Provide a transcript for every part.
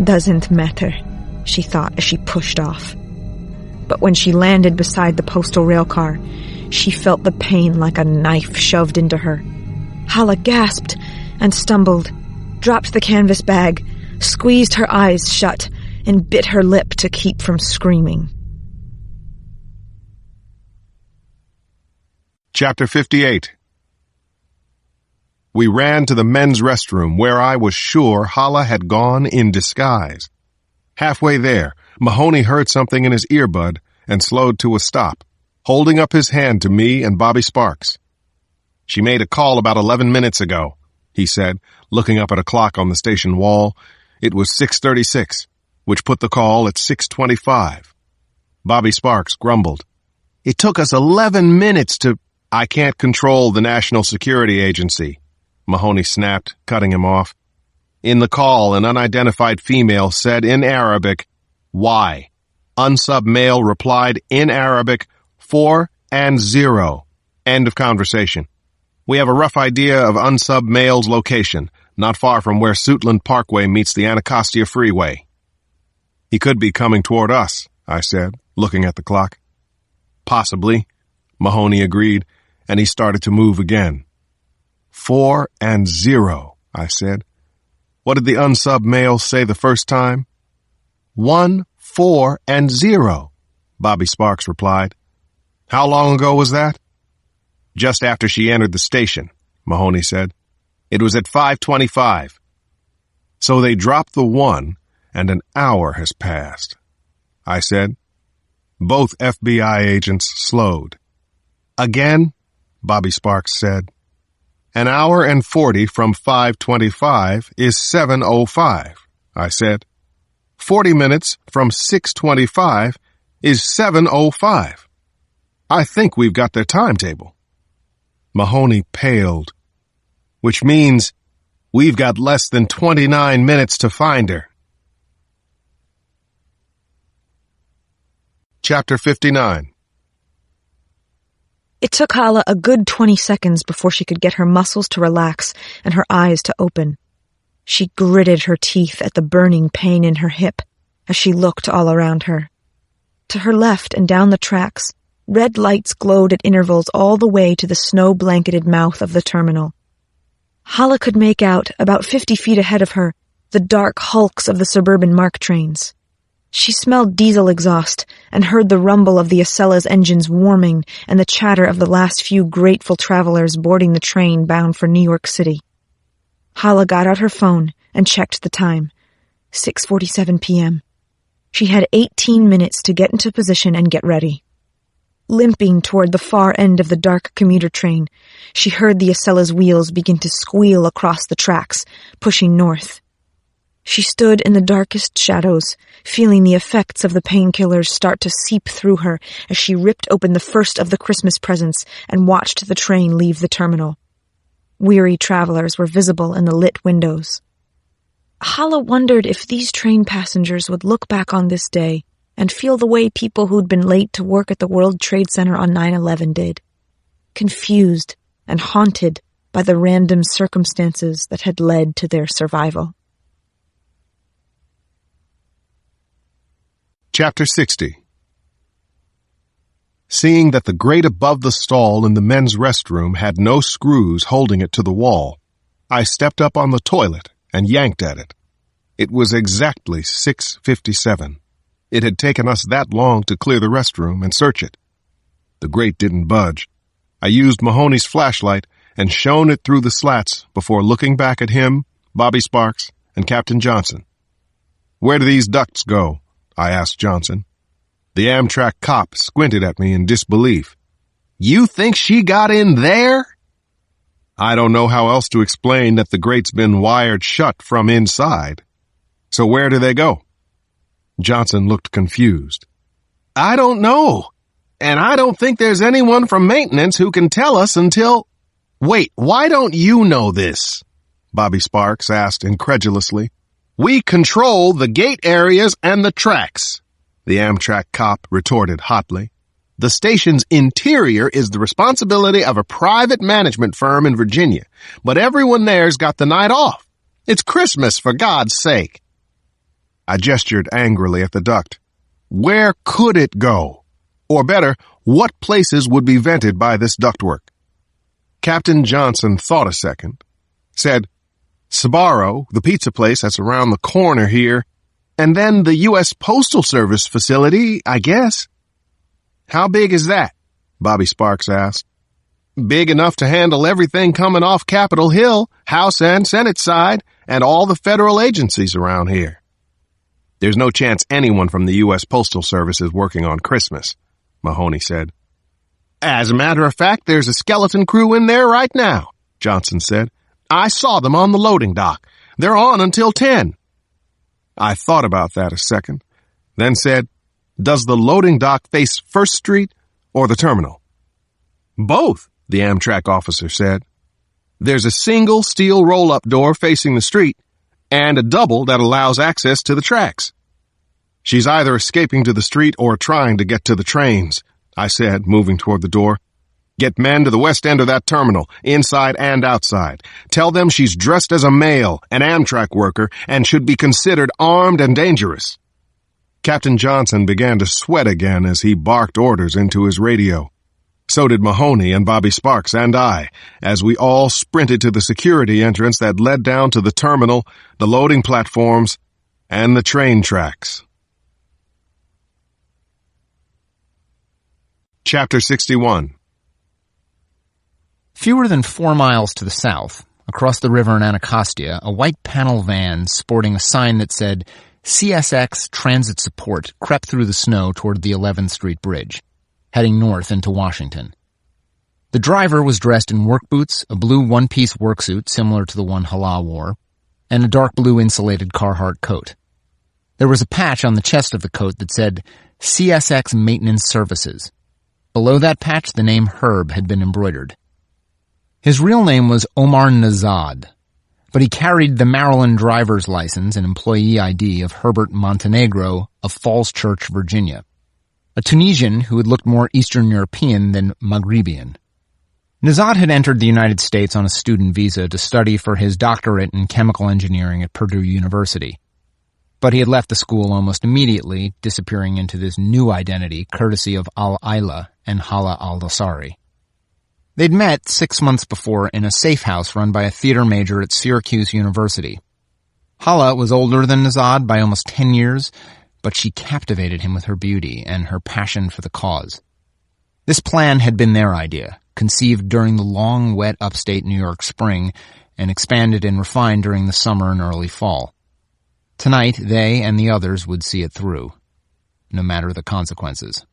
Doesn't matter, she thought as she pushed off. But when she landed beside the postal rail car, she felt the pain like a knife shoved into her. Hala gasped and stumbled, dropped the canvas bag, squeezed her eyes shut, and bit her lip to keep from screaming. Chapter 58. We ran to the men's restroom where I was sure Hala had gone in disguise. Halfway there, Mahoney heard something in his earbud and slowed to a stop, holding up his hand to me and Bobby Sparks. "She made a call about 11 minutes ago," he said, looking up at a clock on the station wall. It was 6:36, which put the call at 6:25. Bobby Sparks grumbled. "It took us 11 minutes to—" "I can't control the National Security Agency," Mahoney snapped, cutting him off. In the call, an unidentified female said in Arabic, "Why?" Unsub male replied in Arabic, 4 and 0. End of conversation. "We have a rough idea of unsub male's location, not far from where Suitland Parkway meets the Anacostia Freeway." "He could be coming toward us," I said, looking at the clock. "Possibly," Mahoney agreed, and he started to move again. 4 and 0, I said. "What did the unsub male say the first time?" 1, 4, and 0, Bobby Sparks replied. "How long ago was that?" "Just after she entered the station," Mahoney said. "It was at 5:25. "So they dropped the 1, and an hour has passed," I said. Both FBI agents slowed. "Again?" Bobby Sparks said. "An hour and 40 from 5:25 is 7:05, I said. 40 minutes from 6:25 is 7:05. I think we've got their timetable." Mahoney paled, "Which means we've got less than 29 minutes to find her." Chapter 59. It took Hala a good 20 seconds before she could get her muscles to relax and her eyes to open. She gritted her teeth at the burning pain in her hip as she looked all around her. To her left and down the tracks, red lights glowed at intervals all the way to the snow-blanketed mouth of the terminal. Hala could make out, about 50 feet ahead of her, the dark hulks of the suburban MARC trains. She smelled diesel exhaust and heard the rumble of the Acella's engines warming and the chatter of the last few grateful travelers boarding the train bound for New York City. Hala got out her phone and checked the time. 6:47 p.m. She had 18 minutes to get into position and get ready. Limping toward the far end of the dark commuter train, she heard the Acella's wheels begin to squeal across the tracks, pushing north. She stood in the darkest shadows, feeling the effects of the painkillers start to seep through her as she ripped open the first of the Christmas presents and watched the train leave the terminal. Weary travelers were visible in the lit windows. Hala wondered if these train passengers would look back on this day and feel the way people who'd been late to work at the World Trade Center on 9/11 did, confused and haunted by the random circumstances that had led to their survival. Chapter 60. Seeing that the grate above the stall in the men's restroom had no screws holding it to the wall, I stepped up on the toilet and yanked at it. It was exactly 6:57. It had taken us that long to clear the restroom and search it. The grate didn't budge. I used Mahoney's flashlight and shone it through the slats before looking back at him, Bobby Sparks, and Captain Johnson. "Where do these ducts go?" I asked Johnson. The Amtrak cop squinted at me in disbelief. "You think she got in there?" "I don't know how else to explain that the grate's been wired shut from inside. So where do they go?" Johnson looked confused. "I don't know. And I don't think there's anyone from maintenance who can tell us until—" "Wait, why don't you know this?" Bobby Sparks asked incredulously. "We control the gate areas and the tracks," the Amtrak cop retorted hotly. "The station's interior is the responsibility of a private management firm in Virginia, but everyone there's got the night off. It's Christmas, for God's sake." I gestured angrily at the duct. Where could it go? Or better, what places would be vented by this ductwork? Captain Johnson thought a second, said, Sbarro, the pizza place that's around the corner here, and then the U.S. Postal Service facility, I guess. How big is that? Bobby Sparks asked. Big enough to handle everything coming off Capitol Hill, House and Senate side, and all the federal agencies around here. There's no chance anyone from the U.S. Postal Service is working on Christmas, Mahoney said. As a matter of fact, there's a skeleton crew in there right now, Johnson said. I saw them on the loading dock. They're on until 10. I thought about that a second, then said, Does the loading dock face First Street or the terminal? Both, the Amtrak officer said. There's a single steel roll-up door facing the street and a double that allows access to the tracks. She's either escaping to the street or trying to get to the trains, I said, moving toward the door. Get men to the west end of that terminal, inside and outside. Tell them she's dressed as a male, an Amtrak worker, and should be considered armed and dangerous. Captain Johnson began to sweat again as he barked orders into his radio. So did Mahoney and Bobby Sparks and I, as we all sprinted to the security entrance that led down to the terminal, the loading platforms, and the train tracks. Chapter 61. Fewer than 4 miles to the south, across the river in Anacostia, a white panel van sporting a sign that said CSX Transit Support crept through the snow toward the 11th Street Bridge, heading north into Washington. The driver was dressed in work boots, a blue one-piece worksuit similar to the one Hala wore, and a dark blue insulated Carhartt coat. There was a patch on the chest of the coat that said CSX Maintenance Services. Below that patch, the name Herb had been embroidered. His real name was Omar Nazad, but he carried the Maryland driver's license and employee ID of Herbert Montenegro of Falls Church, Virginia, a Tunisian who had looked more Eastern European than Maghrebian. Nazad had entered the United States on a student visa to study for his doctorate in chemical engineering at Purdue University, but he had left the school almost immediately, disappearing into this new identity courtesy of Al-Aila and Hala al-Dosari. They'd met 6 months before in a safe house run by a theater major at Syracuse University. Hala was older than Nazad by almost 10 years, but she captivated him with her beauty and her passion for the cause. This plan had been their idea, conceived during the long, wet upstate New York spring and expanded and refined during the summer and early fall. Tonight, they and the others would see it through, no matter the consequences.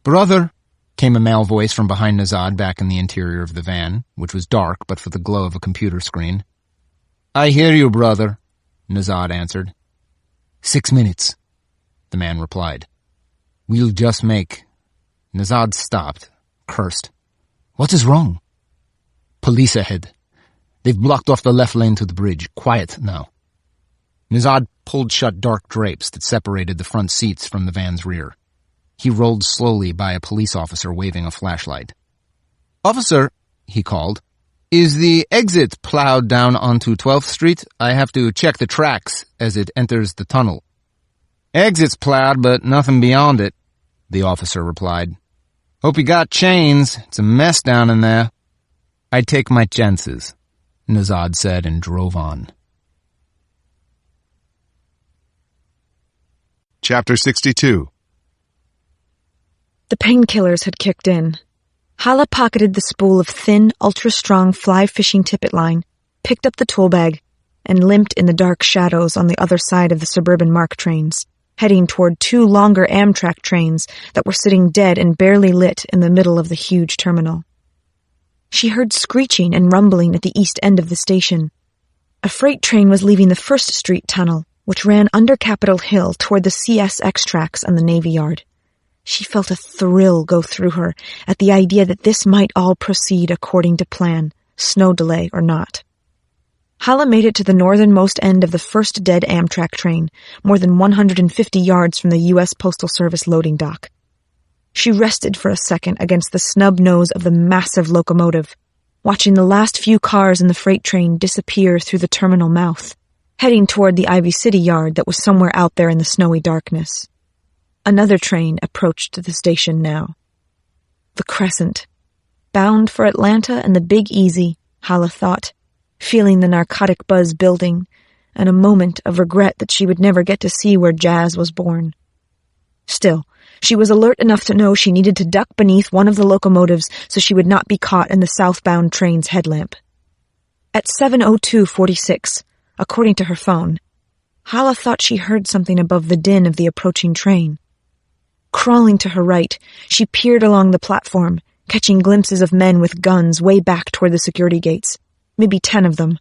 "Brother," came a male voice from behind Nazad back in the interior of the van, which was dark but for the glow of a computer screen. "I hear you, brother," Nazad answered. 6 minutes, the man replied. "We'll just make..." Nazad stopped, cursed. "What is wrong?" "Police ahead. They've blocked off the left lane to the bridge. Quiet now." Nazad pulled shut dark drapes that separated the front seats from the van's rear. He rolled slowly by a police officer waving a flashlight. "Officer," he called, "is the exit plowed down onto 12th Street? I have to check the tracks as it enters the tunnel." "Exit's plowed, but nothing beyond it," the officer replied. "Hope you got chains. It's a mess down in there." "I'd take my chances," Nazad said and drove on. Chapter 62. The painkillers had kicked in. Hala pocketed the spool of thin, ultra-strong fly-fishing tippet line, picked up the tool bag, and limped in the dark shadows on the other side of the suburban MARC trains, heading toward 2 longer Amtrak trains that were sitting dead and barely lit in the middle of the huge terminal. She heard screeching and rumbling at the east end of the station. A freight train was leaving the First Street tunnel, which ran under Capitol Hill toward the CSX tracks and the Navy Yard. She felt a thrill go through her at the idea that this might all proceed according to plan, snow delay or not. Hala made it to the northernmost end of the first dead Amtrak train, more than 150 yards from the U.S. Postal Service loading dock. She rested for a second against the snub nose of the massive locomotive, watching the last few cars in the freight train disappear through the terminal mouth, heading toward the Ivy City yard that was somewhere out there in the snowy darkness. Another train approached the station now. The Crescent. Bound for Atlanta and the Big Easy, Hala thought, feeling the narcotic buzz building, and a moment of regret that she would never get to see where jazz was born. Still, she was alert enough to know she needed to duck beneath one of the locomotives so she would not be caught in the southbound train's headlamp. At 7:02:46, according to her phone, Hala thought she heard something above the din of the approaching train. Crawling to her right, she peered along the platform, catching glimpses of men with guns way back toward the security gates, maybe 10 of them,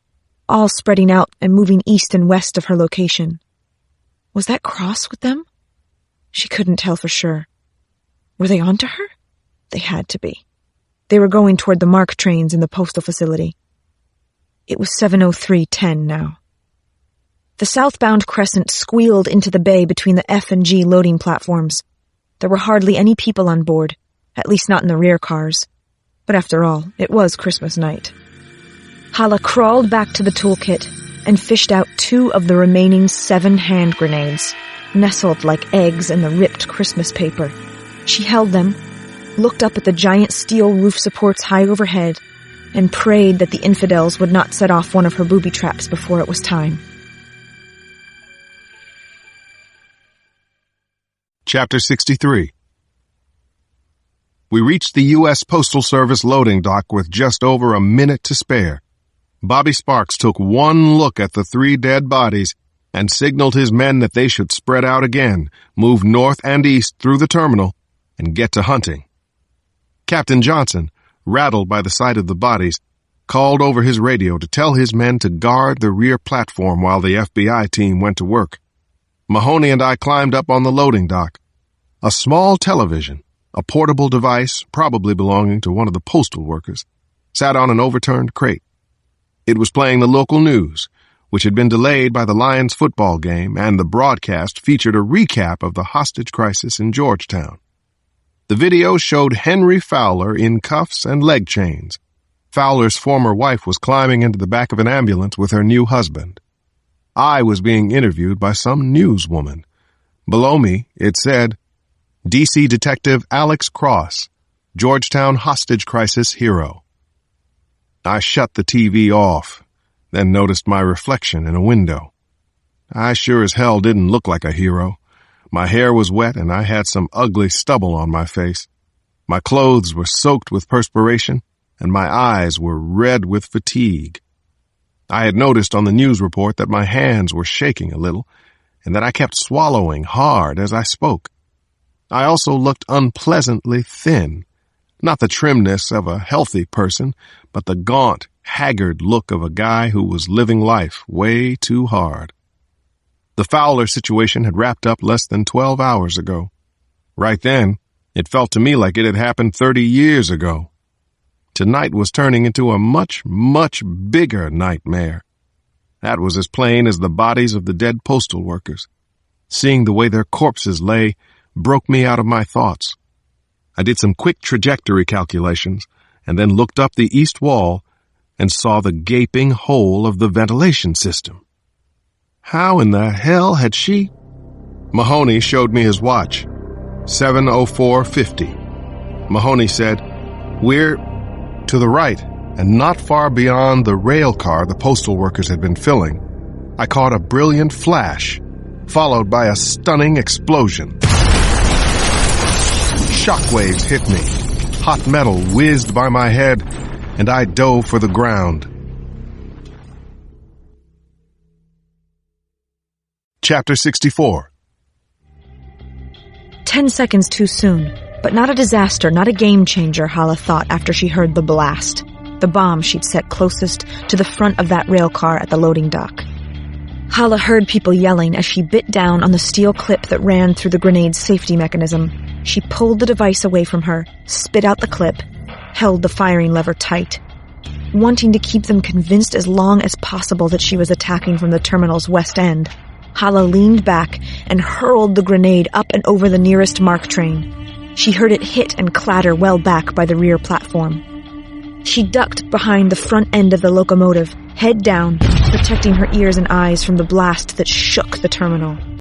all spreading out and moving east and west of her location. Was that Cross with them? She couldn't tell for sure. Were they onto her? They had to be. They were going toward the MARC trains in the postal facility. It was 7:03:10 now. The southbound Crescent squealed into the bay between the F and G loading platforms. There were hardly any people on board, at least not in the rear cars. But after all, it was Christmas night. Hala crawled back to the toolkit and fished out 2 of the remaining 7 hand grenades, nestled like eggs in the ripped Christmas paper. She held them, looked up at the giant steel roof supports high overhead, and prayed that the infidels would not set off one of her booby traps before it was time. Chapter 63. We reached the U.S. Postal Service loading dock with just over a minute to spare. Bobby Sparks took one look at the 3 dead bodies and signaled his men that they should spread out again, move north and east through the terminal, and get to hunting. Captain Johnson, rattled by the sight of the bodies, called over his radio to tell his men to guard the rear platform while the FBI team went to work. Mahoney and I climbed up on the loading dock. A small television, a portable device probably belonging to one of the postal workers, sat on an overturned crate. It was playing the local news, which had been delayed by the Lions football game, and the broadcast featured a recap of the hostage crisis in Georgetown. The video showed Henry Fowler in cuffs and leg chains. Fowler's former wife was climbing into the back of an ambulance with her new husband. I was being interviewed by some newswoman. Below me, it said, D.C. Detective Alex Cross, Georgetown hostage crisis hero. I shut the TV off, then noticed my reflection in a window. I sure as hell didn't look like a hero. My hair was wet and I had some ugly stubble on my face. My clothes were soaked with perspiration and my eyes were red with fatigue. I had noticed on the news report that my hands were shaking a little and that I kept swallowing hard as I spoke. I also looked unpleasantly thin, not the trimness of a healthy person, but the gaunt, haggard look of a guy who was living life way too hard. The Fowler situation had wrapped up less than 12 hours ago. Right then, it felt to me like it had happened 30 years ago. Tonight was turning into a much, much bigger nightmare. That was as plain as the bodies of the dead postal workers. Seeing the way their corpses lay broke me out of my thoughts. I did some quick trajectory calculations and then looked up the east wall and saw the gaping hole of the ventilation system. How in the hell had she? Mahoney showed me his watch. 7:04:50. Mahoney said, "We're to the right and not far beyond the rail car the postal workers had been filling. I caught a brilliant flash, followed by a stunning explosion. Shockwaves hit me. Hot metal whizzed by my head, and I dove for the ground." Chapter 64. 10 seconds too soon, but not a disaster, not a game changer, Hala thought after she heard the blast, the bomb she'd set closest to the front of that rail car at the loading dock. Hala heard people yelling as she bit down on the steel clip that ran through the grenade's safety mechanism. She pulled the device away from her, spit out the clip, held the firing lever tight. Wanting to keep them convinced as long as possible that she was attacking from the terminal's west end, Hala leaned back and hurled the grenade up and over the nearest MARC train. She heard it hit and clatter well back by the rear platform. She ducked behind the front end of the locomotive, head down, the protecting her ears and eyes from the blast that shook the terminal.